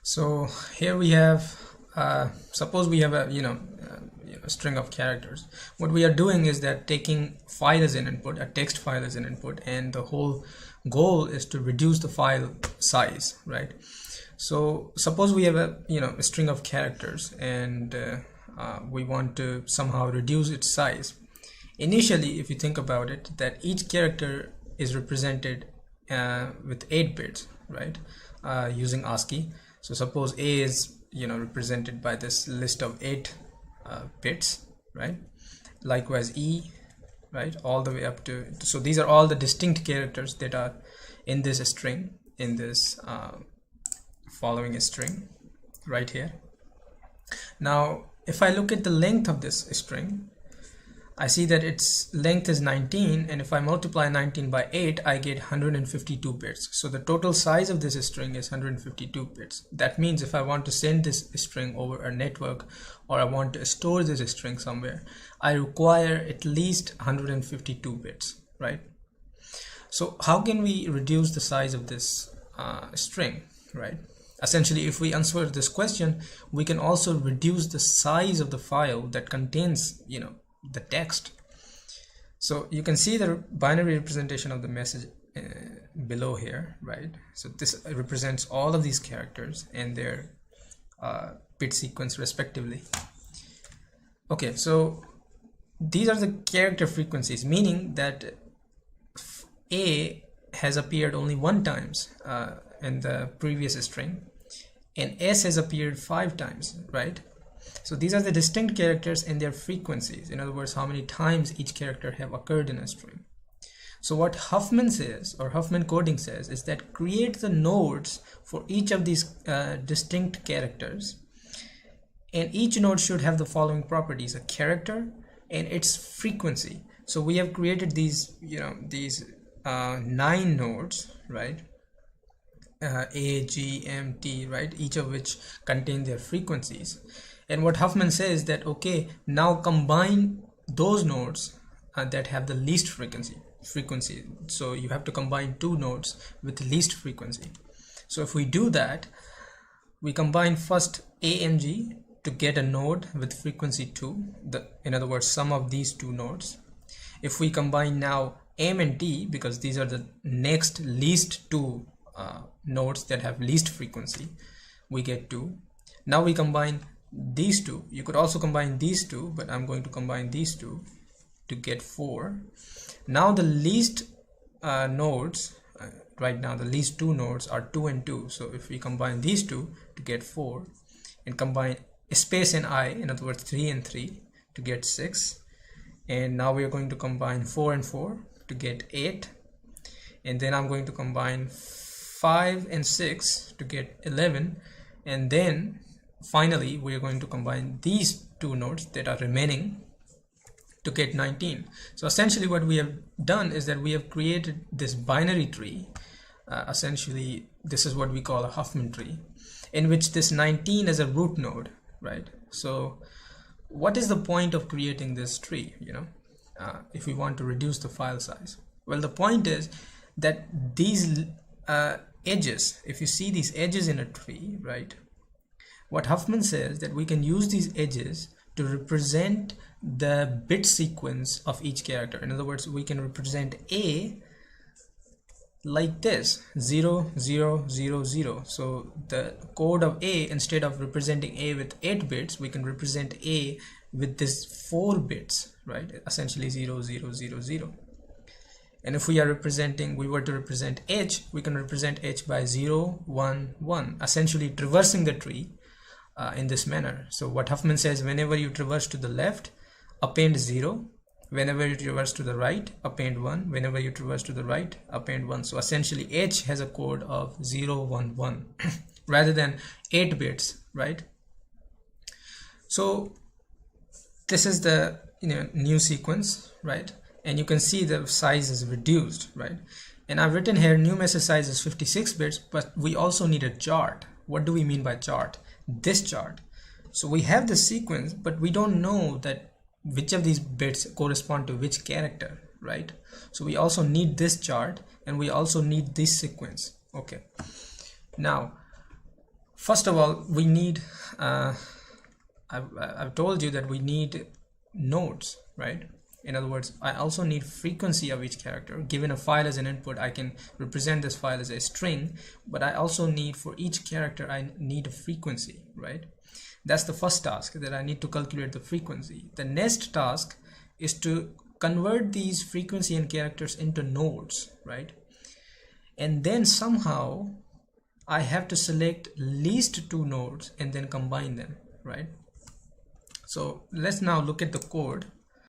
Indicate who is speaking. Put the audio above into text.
Speaker 1: So here we have, suppose we have a string of characters. What we are doing is that taking file as an input, a text file as an input, and the whole goal is to reduce the file size, right? So suppose we have a string of characters, and we want to somehow reduce its size. Initially, if you think about it, that each character is represented with 8 bits, right? Using ASCII. So suppose A is represented by this list of 8 bits, right? Likewise E, right, all the way up to, so these are all the distinct characters that are in this string, in this following string right here. Now if I look at the length of this string, I see that its length is 19, and if I multiply 19 by 8, I get 152 bits. So the total size of this string is 152 bits. That means if I want to send this string over a network, or I want to store this string somewhere, I require at least 152 bits, right? So how can we reduce the size of this string, right? Essentially, if we answer this question, we can also reduce the size of the file that contains, the text. So you can see the binary representation of the message below here, right? So this represents all of these characters and their bit sequence respectively. Okay, so these are the character frequencies, meaning that A has appeared only 1 times in the previous string, and S has appeared 5 times, right? So these are the distinct characters and their frequencies. In other words, how many times each character have occurred in a string. So what Huffman says, or Huffman coding says, is that create the nodes for each of these distinct characters, and each node should have the following properties: a character and its frequency. So we have created these 9 nodes, right? A, G, M, T, right? Each of which contain their frequencies. And what Huffman says is that, okay, now combine those nodes that have the least frequency. So you have to combine 2 nodes with least frequency. So if we do that, we combine first A and G to get a node with frequency 2. In other words, sum of these 2 nodes. If we combine now M and T, because these are the next least 2 nodes that have least frequency, we get 2. Now we combine these 2. You could also combine these 2, but I'm going to combine these 2 to get 4. Now the least nodes, right now the least 2 nodes are 2 and 2. So if we combine these 2 to get 4, and combine space and I, in other words 3 and 3, to get 6, and now we are going to combine 4 and 4 to get 8, and then I'm going to combine 5 and 6 to get 11, and then finally we are going to combine these 2 nodes that are remaining to get 19. So essentially what we have done is that we have created this binary tree. Essentially this is what we call a Huffman tree, in which this 19 is a root node, right? So what is the point of creating this tree, if we want to reduce the file size? Well, the point is that these edges, if you see these edges in a tree, right, what Huffman says that we can use these edges to represent the bit sequence of each character. In other words, we can represent A like this: 0 0 0 0. So the code of A, instead of representing A with 8 bits, we can represent A with this 4 bits, right? Essentially 0 0 0 0. And if we were to represent H, we can represent H by 0 1 1, essentially traversing the tree in this manner. So what Huffman says, whenever you traverse to the left, append 0. Whenever you traverse to the right, append 1. Whenever you traverse to the right, append 1. So essentially H has a code of 0 1 1 rather than 8 bits, right? So this is the new sequence, right? And you can see the size is reduced, right? And I've written here new message size is 56 bits, but we also need a chart. What do we mean by chart? This chart. So we have the sequence, but we don't know that which of these bits correspond to which character, right? So we also need this chart, and we also need this sequence. Okay, now First of all, we need I've told you that we need nodes, right? In other words, I also need frequency of each character. Given a file as an input, I can represent this file as a string, but I also need, for each character, I need a frequency, right? That's the first task, that I need to calculate the frequency. The next task is to convert these frequency and characters into nodes, right? And then somehow I have to select least two nodes and then combine them, right? So let's now look at the code.